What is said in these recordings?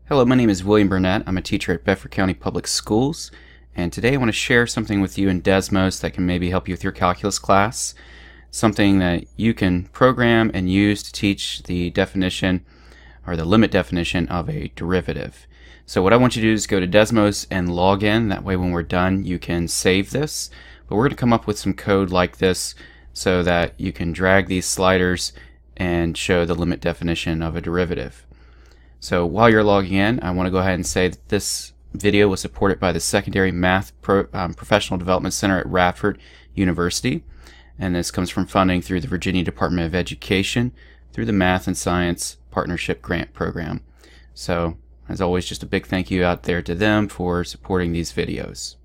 Hello, my name is William Burnett. I'm a teacher at Bedford County Public Schools, and today I want to share something with you in Desmos that can maybe help you with your calculus class, something that you can program and use to teach the definition or the limit definition of a derivative. So what I want you to do is go to Desmos and log in. That way when we're done you can save this. But we're going to come up with some code like this so that you can drag these sliders and show the limit definition of a derivative. So while you're logging in, I want to go ahead and say that this video was supported by the Secondary Math Professional Development Center at Radford University. And this comes from funding through the Virginia Department of Education through the Math and Science Partnership Grant Program. So as always, just a big thank you out there to them for supporting these videos.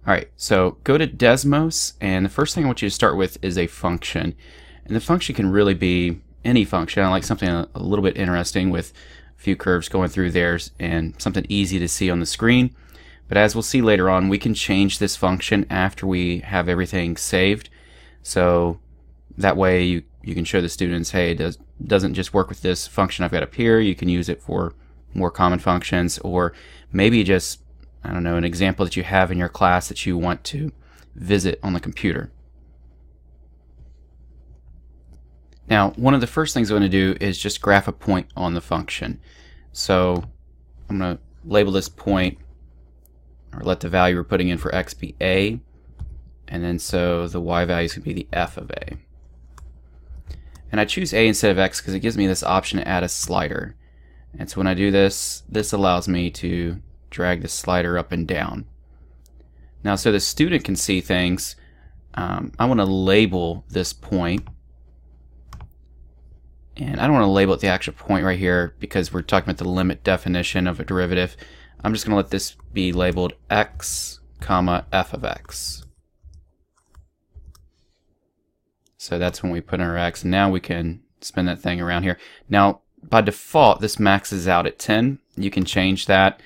Alright, so go to Desmos, and the first thing I want you to start with is a function. And the function can really be any function. I like something a little bit interesting with a few curves going through there and something easy to see on the screen. But as we'll see later on, we can change this function after we have everything saved. So that way you can show the students, hey, it doesn't just work with this function I've got up here. You can use it for more common functions, or maybe just, I don't know, an example that you have in your class that you want to visit on the computer. Now, one of the first things I'm going to do is just graph a point on the function. So I'm going to label this point, or let the value we're putting in for x be a, and then so the y value is going to be the f of a. And I choose a instead of x because it gives me this option to add a slider. And so when I do this, this allows me to drag the slider up and down. Now, so the student can see things, I want to label this point. And I don't want to label it the actual point right here because we're talking about the limit definition of a derivative. I'm just going to let this be labeled x comma f of x. So that's when we put in our x. And now we can spin that thing around here. Now, by default, this maxes out at 10. You can change that.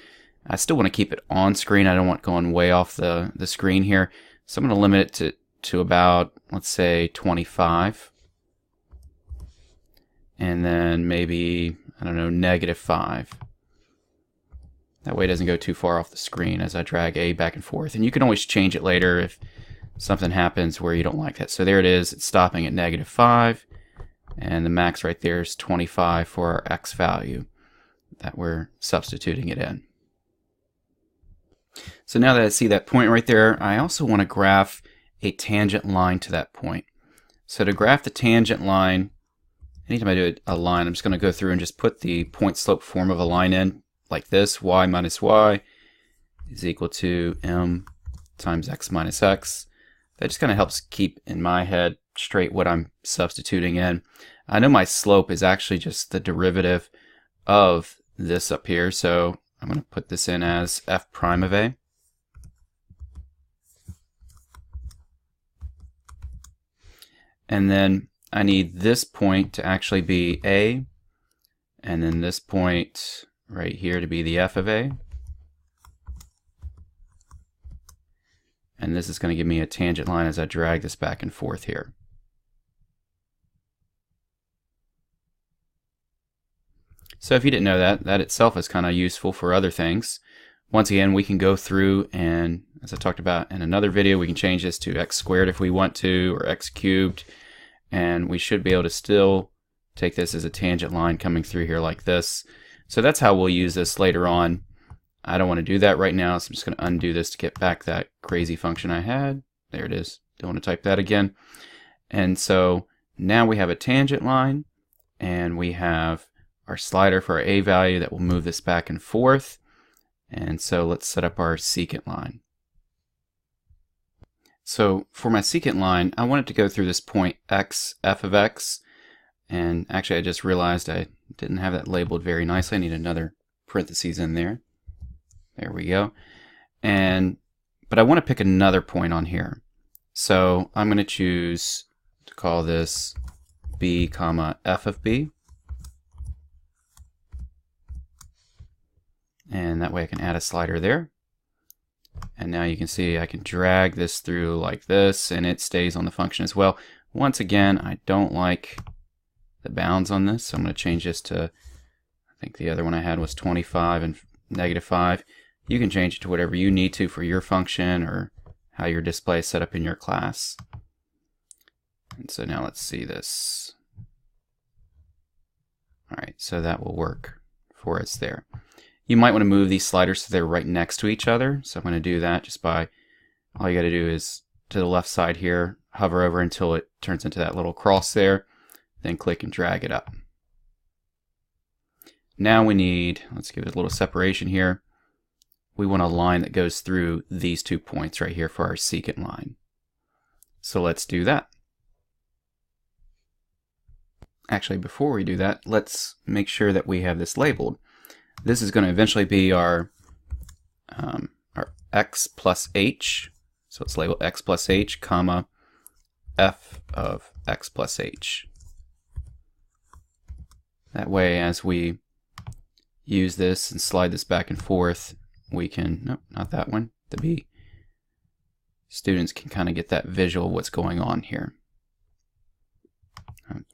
I still want to keep it on screen. I don't want it going way off the screen here. So I'm going to limit it to about, let's say, 25. And then maybe, I don't know, -5. That way it doesn't go too far off the screen as I drag a back and forth. And you can always change it later if something happens where you don't like that. So there it is. It's stopping at -5. And the max right there is 25 for our x value that we're substituting it in. So now that I see that point right there, I also want to graph a tangent line to that point. So to graph the tangent line, anytime I do a line, I'm just going to go through and just put the point slope form of a line in like this. Y minus y is equal to m times x minus x. That just kind of helps keep in my head straight what I'm substituting in. I know my slope is actually just the derivative of this up here, so I'm going to put this in as f prime of a. And then I need this point to actually be a, and then this point right here to be the f of a. And this is going to give me a tangent line as I drag this back and forth here. So if you didn't know that, that itself is kind of useful for other things. Once again, we can go through and, as I talked about in another video, we can change this to x squared if we want to, or x cubed. And we should be able to still take this as a tangent line coming through here like this. So that's how we'll use this later on. I don't want to do that right now, so I'm just going to undo this to get back that crazy function I had. There it is. Don't want to type that again. And so now we have a tangent line, and we have our slider for our a value that will move this back and forth. And so let's set up our secant line. So for my secant line, I want it to go through this point x, f of x. And actually I just realized I didn't have that labeled very nicely. I need another parentheses in there. There we go. But I want to pick another point on here. So I'm going to choose to call this b comma f of b. And that way I can add a slider there. And now you can see I can drag this through like this, and it stays on the function as well. Once again, I don't like the bounds on this, so I'm going to change this to I think the other one I had was 25 and -5. You can change it to whatever you need to for your function or how your display is set up in your class. And so now let's see this. Alright, so that will work for us there. You might want to move these sliders so they're right next to each other. So I'm going to do that just by, all you got to do is to the left side here, hover over until it turns into that little cross there, then click and drag it up. Now we need, let's give it a little separation here. We want a line that goes through these 2 points right here for our secant line. So let's do that. Actually, before we do that, let's make sure that we have this labeled. This is going to eventually be our x plus h. So let's label x plus h, comma, f of x plus h. That way, as we use this and slide this back and forth, we can, nope, not that one, the B. Students can kind of get that visual of what's going on here.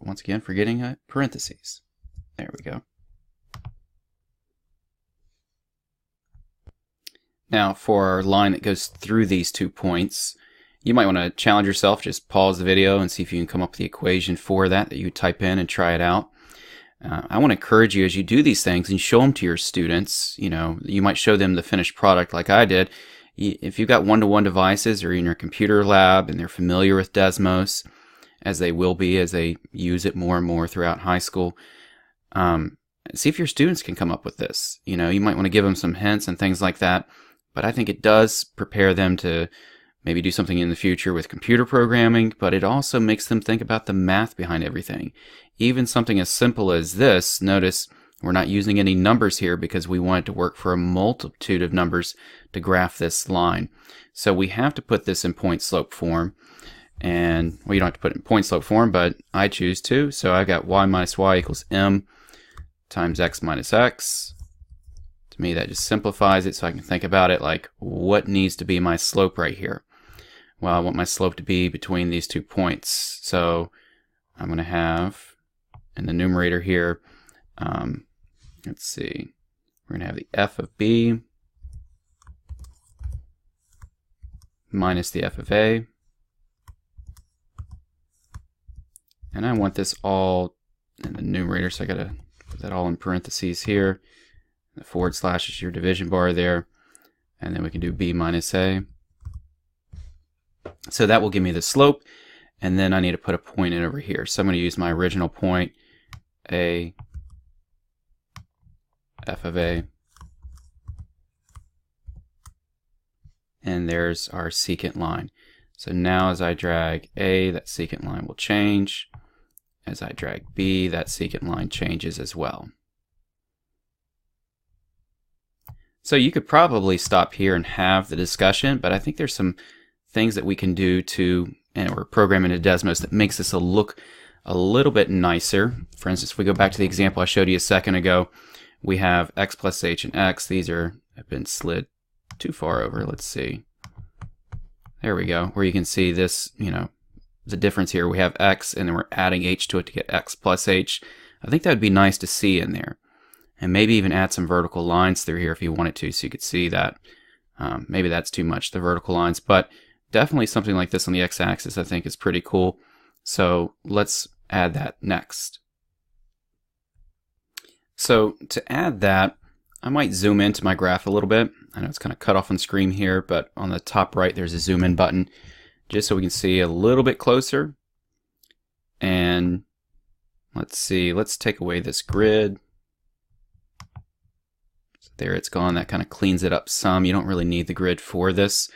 Once again, forgetting parentheses. There we go. Now for our line that goes through these 2 points, you might want to challenge yourself, just pause the video and see if you can come up with the equation for that you type in and try it out. I want to encourage you as you do these things and show them to your students. You know, you might show them the finished product like I did. If you've got one-to-one devices or in your computer lab and they're familiar with Desmos, as they will be as they use it more and more throughout high school, see if your students can come up with this. You know, you might want to give them some hints and things like that, but I think it does prepare them to maybe do something in the future with computer programming, but it also makes them think about the math behind everything. Even something as simple as this, notice we're not using any numbers here because we want it to work for a multitude of numbers to graph this line. So we have to put this in point slope form. And, well, you don't have to put it in point slope form, but I choose to. So I got y minus y equals m times x minus x. To me, that just simplifies it so I can think about it like, what needs to be my slope right here? Well, I want my slope to be between these 2 points. So I'm going to have, in the numerator here, let's see, we're going to have the f of b minus the f of a. And I want this all in the numerator, so I got to put that all in parentheses here. The forward slash is your division bar there. And then we can do b minus a. So that will give me the slope. And then I need to put a point in over here. So I'm going to use my original point, a, f of a. And there's our secant line. So now as I drag a, that secant line will change. As I drag b, that secant line changes as well. So you could probably stop here and have the discussion, but I think there's some things that we can do to, and we're programming into Desmos that makes this look a little bit nicer. For instance, if we go back to the example I showed you a second ago, we have x plus h and x. These have been slid too far over. Let's see. There we go, where you can see this, you know, the difference here. We have x and then we're adding h to it to get x plus h. I think that would be nice to see in there. And maybe even add some vertical lines through here if you wanted to, so you could see that. Maybe that's too much, the vertical lines, but definitely something like this on the x-axis I think is pretty cool. So let's add that next. So to add that, I might zoom into my graph a little bit. I know it's kind of cut off on screen here, but on the top right there's a zoom in button just so we can see a little bit closer. And let's see, let's take away this grid. So there it's gone. That kind of cleans it up some. You don't really need the grid for this.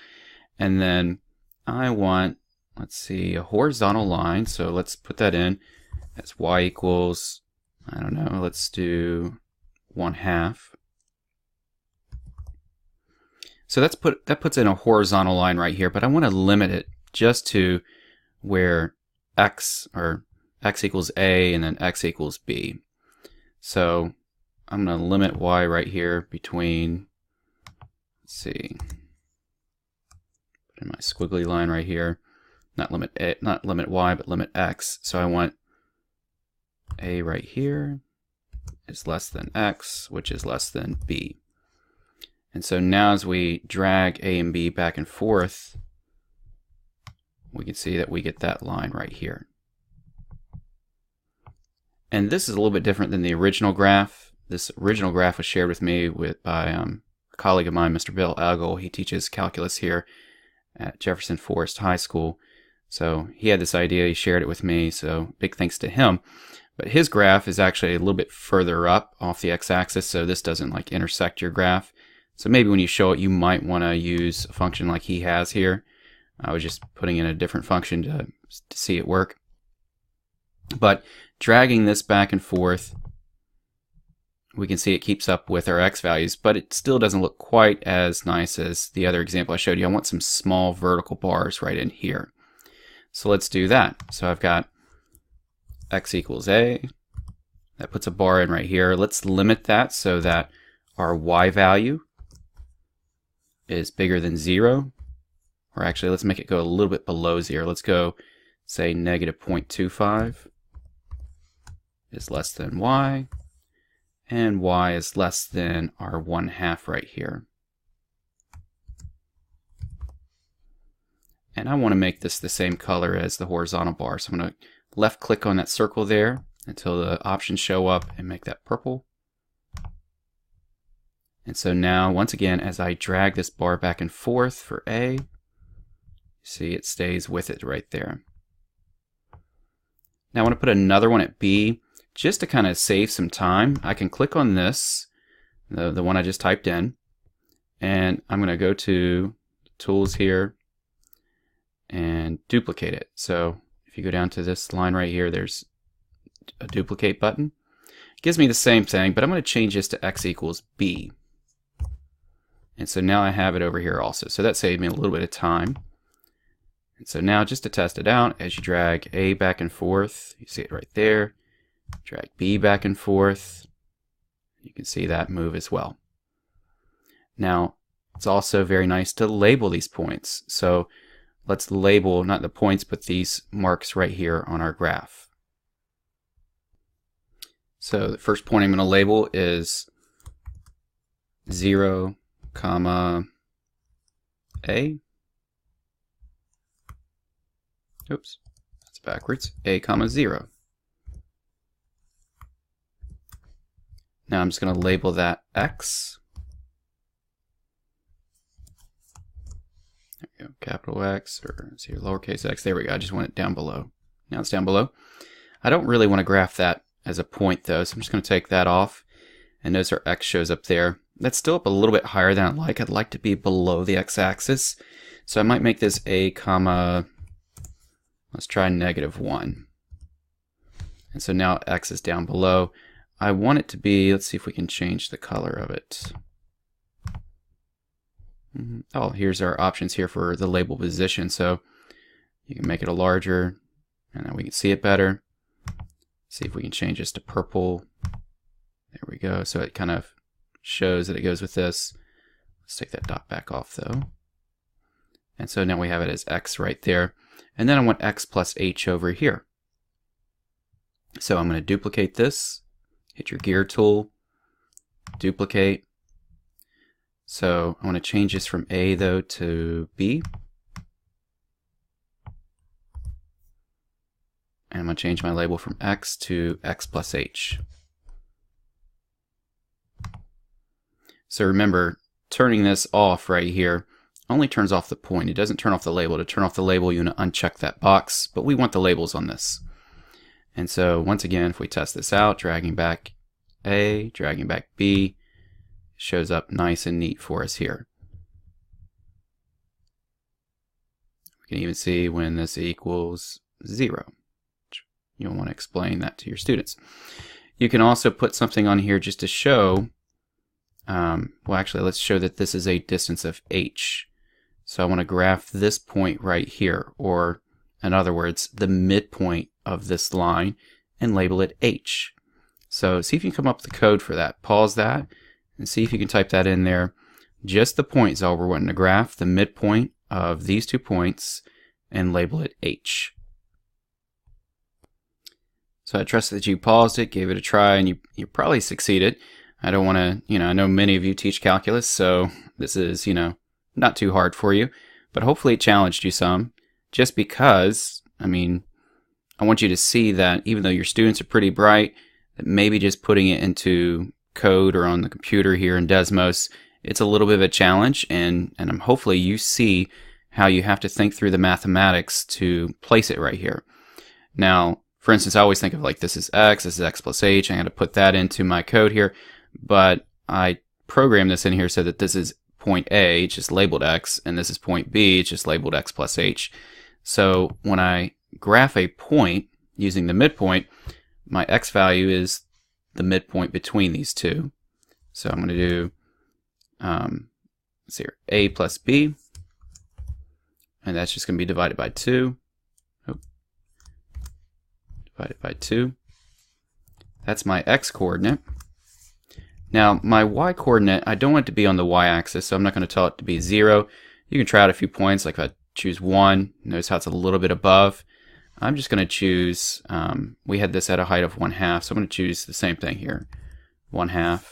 And then I want, let's see, a horizontal line. So let's put that in. That's y equals, I don't know, let's do 1/2. So that puts in a horizontal line right here, but I want to limit it just to where x equals a and then x equals b. So I'm going to limit y right here between, let's see, put in my squiggly line right here. Not limit y, but limit x. So I want a right here is less than x, which is less than b. And so now as we drag a and b back and forth, we can see that we get that line right here. And this is a little bit different than the original graph. This original graph was shared with me by a colleague of mine, Mr. Bill Eggle. He teaches calculus here at Jefferson Forest High School. So he had this idea, he shared it with me, so big thanks to him. But his graph is actually a little bit further up off the x-axis, so this doesn't like intersect your graph. So maybe when you show it, you might want to use a function like he has here. I was just putting in a different function to see it work. But dragging this back and forth, we can see it keeps up with our x values, but it still doesn't look quite as nice as the other example I showed you. I want some small vertical bars right in here. So let's do that. So I've got x equals a. That puts a bar in right here. Let's limit that so that our y value is bigger than 0. Or actually, let's make it go a little bit below 0. Let's go, say, negative 0.25 is less than y. And y is less than our 1/2 right here. And I want to make this the same color as the horizontal bar. So I'm going to left click on that circle there until the options show up and make that purple. And so now, once again, as I drag this bar back and forth for A, see it stays with it right there. Now I want to put another one at B just to kind of save some time. I can click on this, the one I just typed in, and I'm going to go to Tools here and duplicate it. So if you go down to this line right here, there's a duplicate button. It gives me the same thing, but I'm going to change this to x equals b. And so now I have it over here also. So that saved me a little bit of time. And so now just to test it out, as you drag A back and forth, you see it right there. Drag B back and forth, you can see that move as well. Now, it's also very nice to label these points. So let's label not the points, but these marks right here on our graph. So the first point I'm going to label is 0, A. Oops, that's backwards. A, 0. Now I'm just going to label that X. There we go, capital X, or is here lowercase x. There we go, I just want it down below. Now it's down below. I don't really want to graph that as a point though, so I'm just going to take that off. And notice our X shows up there. That's still up a little bit higher than I'd like. I'd like to be below the X-axis. So I might make this A, let's try -1. And so now X is down below. I want it to be, let's see if we can change the color of it. Oh, here's our options here for the label position. So you can make it a larger, and now we can see it better. See if we can change this to purple. There we go. So it kind of shows that it goes with this. Let's take that dot back off though. And so now we have it as X right there. And then I want X plus H over here. So I'm going to duplicate this. Hit your gear tool, duplicate. So I want to change this from A though to B. And I'm going to change my label from X to X plus H. So remember, turning this off right here only turns off the point. It doesn't turn off the label. To turn off the label, you want to uncheck that box, but we want the labels on this. And so once again, if we test this out, dragging back A, dragging back B, shows up nice and neat for us here. We can even see when this equals 0. You'll want to explain that to your students. You can also put something on here just to show, well actually let's show that this is a distance of h. So I want to graph this point right here, or in other words, the midpoint of this line, and label it h. So see if you can come up with the code for that. Pause that and see if you can type that in there. Just the point is all we're wanting to graph, the midpoint of these 2 points, and label it h. So I trust that you paused it, gave it a try, and you probably succeeded. I don't want to, I know many of you teach calculus, so this is, not too hard for you, but hopefully it challenged you some, just because, I want you to see that even though your students are pretty bright, that maybe just putting it into code or on the computer here in Desmos, it's a little bit of a challenge, and hopefully you see how you have to think through the mathematics to place it right here. Now, for instance, I always think of like this is x plus h. I'm going to put that into my code here, but I programmed this in here so that this is point A, it's just labeled x, and this is point B, it's just labeled x plus h. So when I graph a point using the midpoint, my x value is the midpoint between these two. So I'm going to do let's see here, a plus b, and that's just going to be divided by 2. Divided by 2. That's my x coordinate. Now my y coordinate, I don't want it to be on the y-axis, so I'm not going to tell it to be 0. You can try out a few points, like if I choose 1, notice how it's a little bit above. I'm just going to choose, we had this at a height of 1/2, so I'm going to choose the same thing here, 1/2.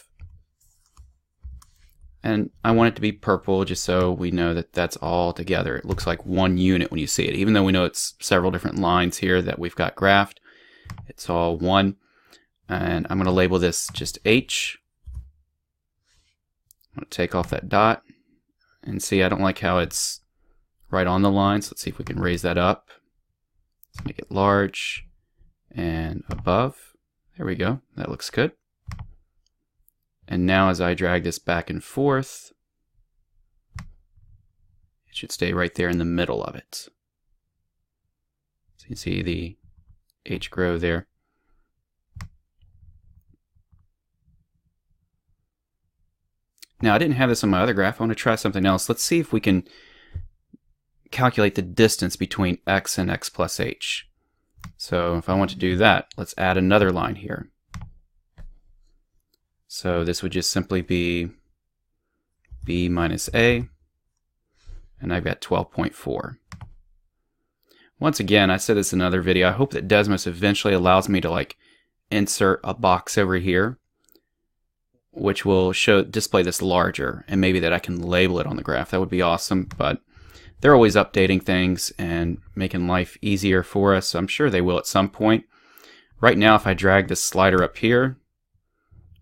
And I want it to be purple just so we know that that's all together. It looks like one unit when you see it, even though we know it's several different lines here that we've got graphed. It's all one. And I'm going to label this just H. I'm going to take off that dot. And see, I don't like how it's right on the line, so let's see if we can raise that up. Let's make it large and above. There we go. That looks good. And now as I drag this back and forth, it should stay right there in the middle of it. So you can see the H grow there. Now I didn't have this on my other graph. I want to try something else. Let's see if we can calculate the distance between x and x plus h. So if I want to do that, let's add another line here. So this would just simply be b minus a, and I've got 12.4. Once again, I said this in another video, I hope that Desmos eventually allows me to like insert a box over here, which will display this larger, and maybe that I can label it on the graph. That would be awesome, but they're always updating things and making life easier for us, so I'm sure they will at some point. Right now, if I drag this slider up here,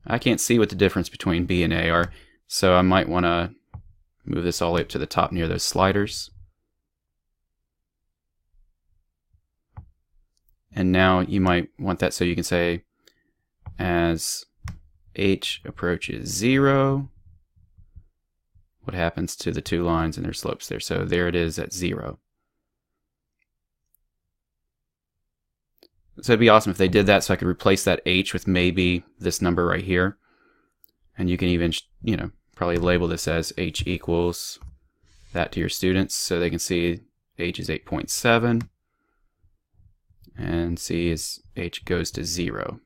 I can't see what the difference between B and A are, so I might want to move this all the way up to the top near those sliders. And now you might want that so you can say, as H approaches 0, what happens to the two lines and their slopes there. So there it is at 0. So it'd be awesome if they did that, so I could replace that H with maybe this number right here. And you can even, probably label this as H equals that to your students so they can see H is 8.7 and see as H goes to 0.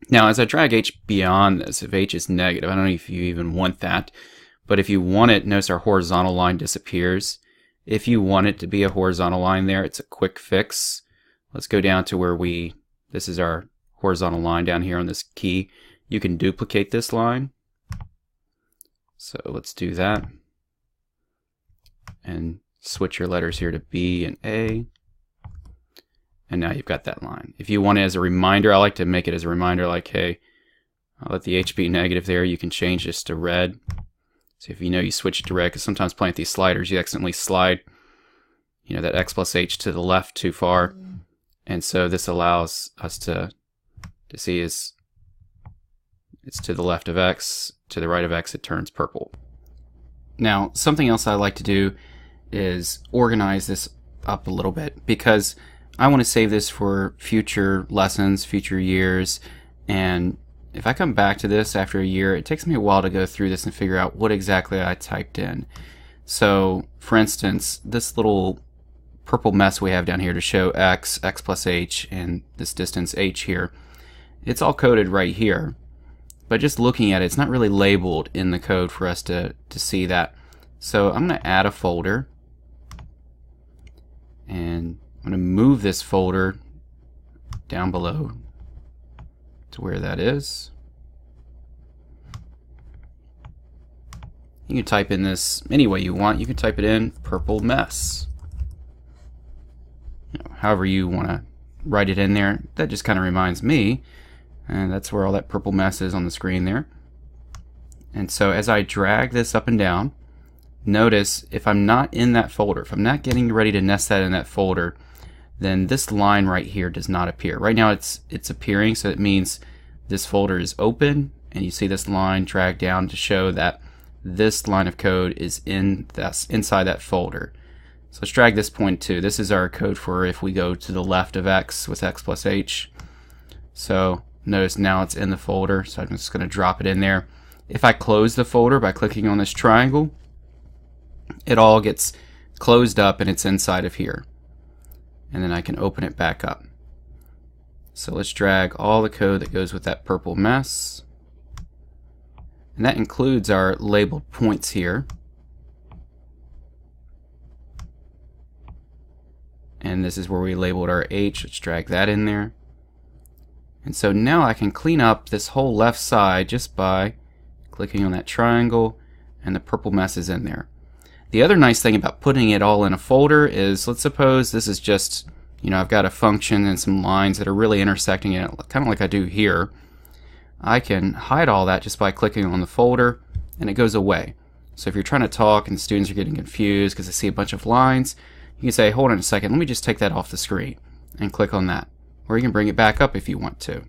Now as I drag H beyond this, if H is negative, I don't know if you even want that, but if you want it, notice our horizontal line disappears. If you want it to be a horizontal line there, it's a quick fix. Let's go down to where this is our horizontal line down here on this key. You can duplicate this line. So let's do that. And switch your letters here to B and A. And now you've got that line. If you want it as a reminder, I like to make it as a reminder like, hey, I'll let the H be negative there. You can change this to red. So if you switch it to red, because sometimes playing with these sliders, you accidentally slide, that x plus h to the left too far. And so this allows us to see it's to the left of x, to the right of x, it turns purple. Now, something else I like to do is organize this up a little bit, because I want to save this for future lessons, future years, and if I come back to this after a year, it takes me a while to go through this and figure out what exactly I typed in. So, for instance, this little purple mess we have down here to show x plus h, and this distance h here, it's all coded right here. But just looking at it, it's not really labeled in the code for us to see that. So I'm going to add a folder, and I'm going to move this folder down below to where that is. You can type in this any way you want. You can type it in purple mess. However you want to write it in there. That just kind of reminds me, and that's where all that purple mess is on the screen there. And so as I drag this up and down, notice if I'm not in that folder, if I'm not getting ready to nest that in that folder, then this line right here does not appear. Right now it's appearing, so it means this folder is open, and you see this line drag down to show that this line of code is inside that folder. So let's drag this point too. This is our code for if we go to the left of x with x plus h. So notice now it's in the folder, so I'm just going to drop it in there. If I close the folder by clicking on this triangle, it all gets closed up and it's inside of here. And then I can open it back up. So let's drag all the code that goes with that purple mess. And that includes our labeled points here. And this is where we labeled our H. Let's drag that in there. And so now I can clean up this whole left side just by clicking on that triangle, and the purple mess is in there. The other nice thing about putting it all in a folder is, let's suppose this is just, I've got a function and some lines that are really intersecting it, kind of like I do here. I can hide all that just by clicking on the folder, and it goes away. So if you're trying to talk and students are getting confused because they see a bunch of lines, you can say, hold on a second, let me just take that off the screen, and click on that. Or you can bring it back up if you want to.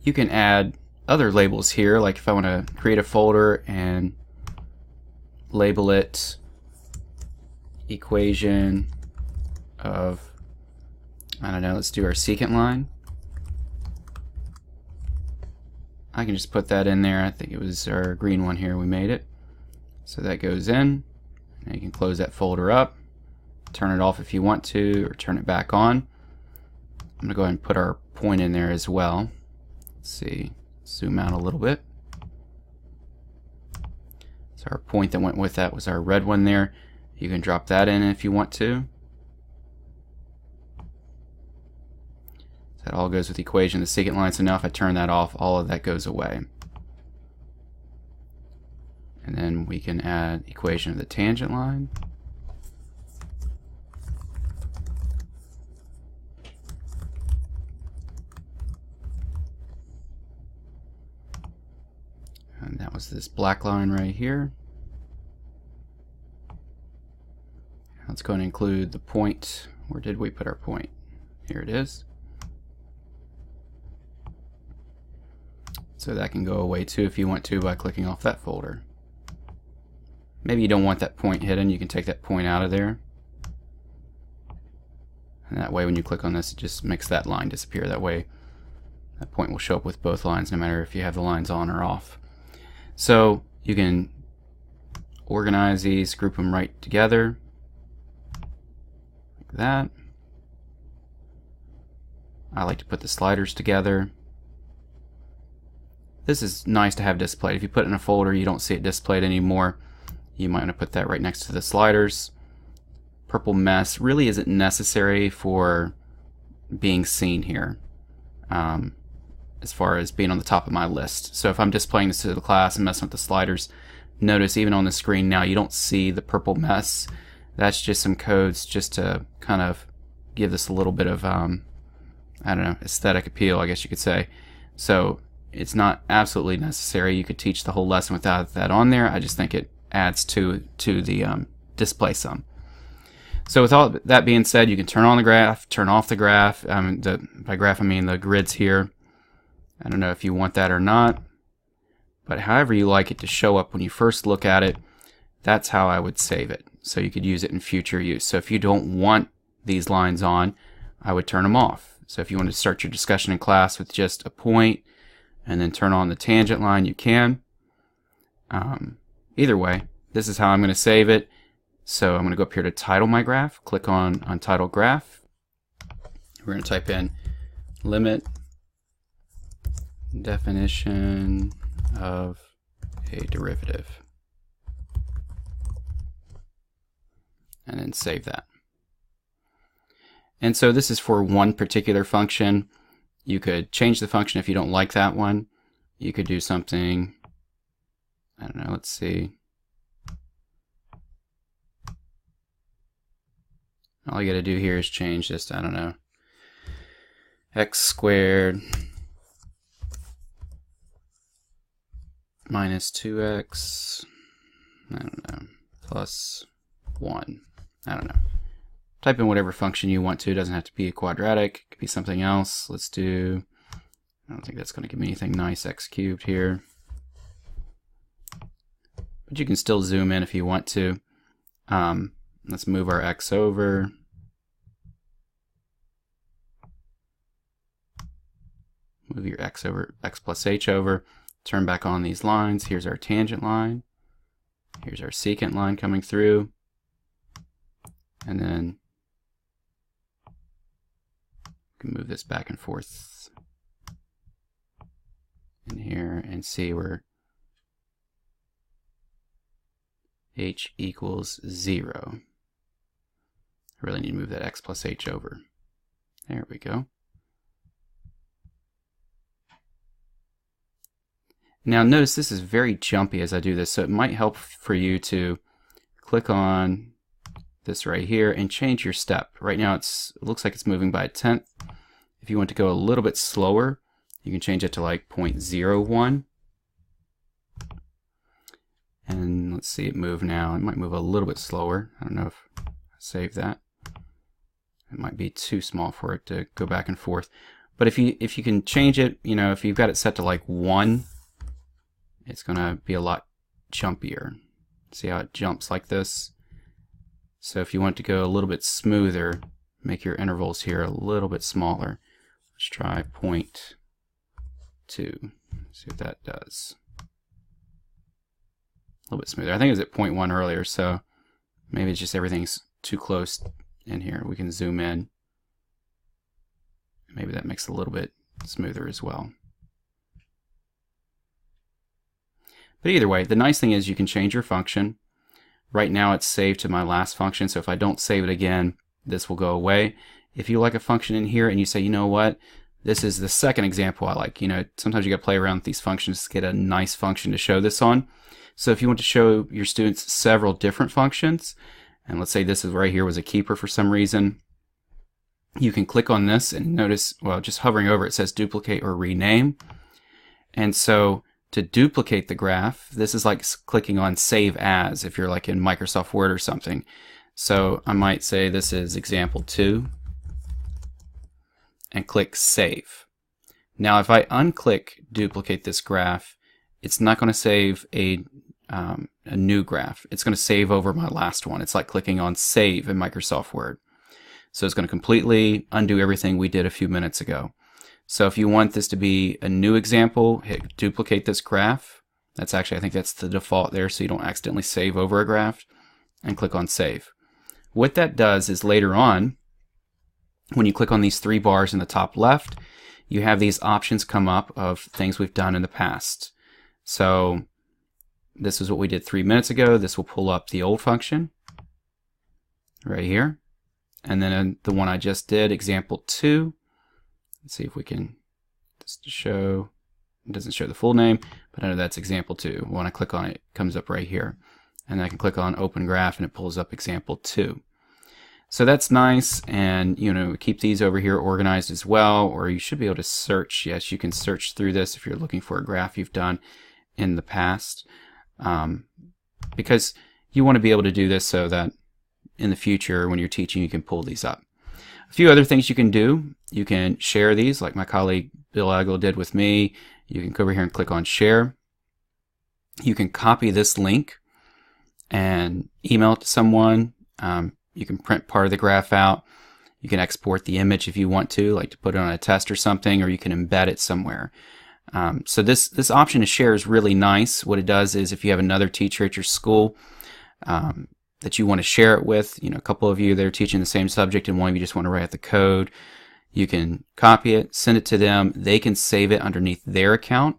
You can add other labels here, like if I want to create a folder and label it equation of, I don't know, let's do our secant line. I can just put that in there. I think it was our green one here, we made it. So that goes in. Now you can close that folder up, turn it off if you want to, or turn it back on. I'm going to go ahead and put our point in there as well. Let's see, zoom out a little bit. So our point that went with that was our red one there. You can drop that in if you want to. So that all goes with the equation, the secant line. So now if I turn that off, all of that goes away. And then we can add equation of the tangent line. And that was this black line right here. Let's go and include the point. Where did we put our point? Here it is. So that can go away too if you want to by clicking off that folder. Maybe you don't want that point hidden, you can take that point out of there. And that way when you click on this, it just makes that line disappear. That way that point will show up with both lines no matter if you have the lines on or off. So you can organize these, group them right together, like that. I like to put the sliders together. This is nice to have displayed. If you put it in a folder, you don't see it displayed anymore. You might want to put that right next to the sliders. Purple mess really isn't necessary for being seen here as far as being on the top of my list. So if I'm displaying this to the class and messing with the sliders, notice even on the screen now you don't see the purple mess. That's just some codes just to kind of give this a little bit of I don't know, aesthetic appeal, I guess you could say. So it's not absolutely necessary. You could teach the whole lesson without that on there. I just think it adds to the display some. So with all that being said, you can turn on the graph, turn off the graph. By graph I mean the grids here. I don't know if you want that or not, but however you like it to show up when you first look at it, that's how I would save it. So you could use it in future use. So if you don't want these lines on, I would turn them off. So if you want to start your discussion in class with just a point and then turn on the tangent line, you can. Either way, this is how I'm going to save it. So I'm going to go up here to title my graph, click on title graph. We're going to type in limit definition of a derivative. and then save that. And so this is for one particular function. You could change the function if you don't like that one. You could do something, I don't know, let's see. All you got to do here is change this to, I don't know, x squared minus 2x, I don't know, plus 1. I don't know. Type in whatever function you want to. It doesn't have to be a quadratic. It could be something else. Let's do, I don't think that's going to give me anything nice, x cubed here. But you can still zoom in if you want to. Let's move our x over. Move your x over, x plus h over. Turn back on these lines. Here's our tangent line. Here's our secant line coming through. And then we can move this back and forth in here and see where h equals 0. I really need to move that x plus h over. There we go. Now notice this is very jumpy as I do this, so it might help for you to click on this right here and change your step. Right now it looks like it's moving by 1/10. If you want to go a little bit slower, you can change it to like 0.01. And let's see it move now. It might move a little bit slower. I don't know if I save that. It might be too small for it to go back and forth. But if you can change it, you know, if you've got it set to like 1, it's going to be a lot jumpier. See how it jumps like this? So if you want to go a little bit smoother, make your intervals here a little bit smaller. Let's try 0.2. See what that does. A little bit smoother. I think it was at 0.1 earlier, so maybe it's just everything's too close in here. We can zoom in. Maybe that makes it a little bit smoother as well. But either way, the nice thing is you can change your function. Right now it's saved to my last function, so if I don't save it again, this will go away. If you like a function in here and you say, you know what, this is the second example I like. You know, sometimes you got to play around with these functions to get a nice function to show this on. So if you want to show your students several different functions, and let's say this is right here was a keeper for some reason, you can click on this and notice, well, just hovering over it says duplicate or rename. And so to duplicate the graph, this is like clicking on save as if you're like in Microsoft Word or something. So I might say this is example 2 and click save. Now if I unclick duplicate this graph, it's not going to save a new graph. It's going to save over my last one. It's like clicking on save in Microsoft Word. So it's going to completely undo everything we did a few minutes ago. So if you want this to be a new example, hit duplicate this graph. That's actually, I think that's the default there, so you don't accidentally save over a graph, and click on save. What that does is later on, when you click on these 3 bars in the top left, you have these options come up of things we've done in the past. So this is what we did 3 minutes ago. This will pull up the old function right here. And then the one I just did, example 2. Let's see if we can just show, it doesn't show the full name, but I know that's example 2. When I click on it, it comes up right here. And I can click on open graph and it pulls up example 2. So that's nice, and you know, keep these over here organized as well, or you should be able to search. Yes, you can search through this if you're looking for a graph you've done in the past, because you want to be able to do this so that in the future when you're teaching you can pull these up. A few other things you can do. You can share these like my colleague Bill Agel did with me. You can go over here and click on share. You can copy this link and email it to someone. You can print part of the graph out. You can export the image if you want to, like to put it on a test or something, or you can embed it somewhere. So this option to share is really nice. What it does is if you have another teacher at your school that you want to share it with, you know, a couple of you that are teaching the same subject and one of you just want to write out the code, you can copy it, send it to them. They can save it underneath their account,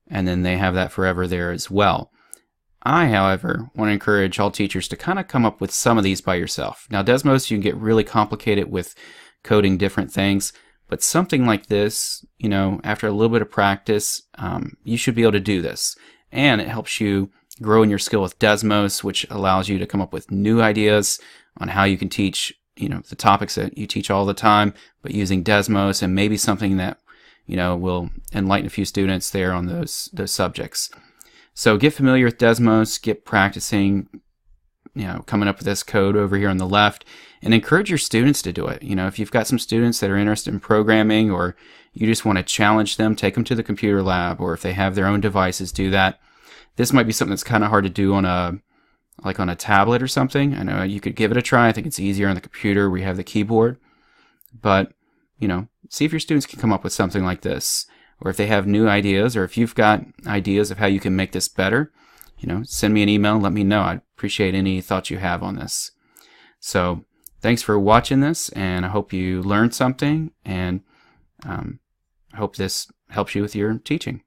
and then they have that forever there as well. I, however, want to encourage all teachers to kind of come up with some of these by yourself. Now, Desmos, you can get really complicated with coding different things, but something like this, after a little bit of practice, you should be able to do this. And it helps you grow in your skill with Desmos, which allows you to come up with new ideas on how you can teach, the topics that you teach all the time, but using Desmos, and maybe something that, will enlighten a few students there on those subjects. So get familiar with Desmos, get practicing, coming up with this code over here on the left, and encourage your students to do it. If you've got some students that are interested in programming, or you just want to challenge them, take them to the computer lab, or if they have their own devices, do that. This might be something that's kind of hard to do on a tablet or something. I know you could give it a try. I think it's easier on the computer where you have the keyboard. But, see if your students can come up with something like this. Or if they have new ideas, or if you've got ideas of how you can make this better, send me an email and let me know. I'd appreciate any thoughts you have on this. So thanks for watching this, and I hope you learned something, and I hope this helps you with your teaching.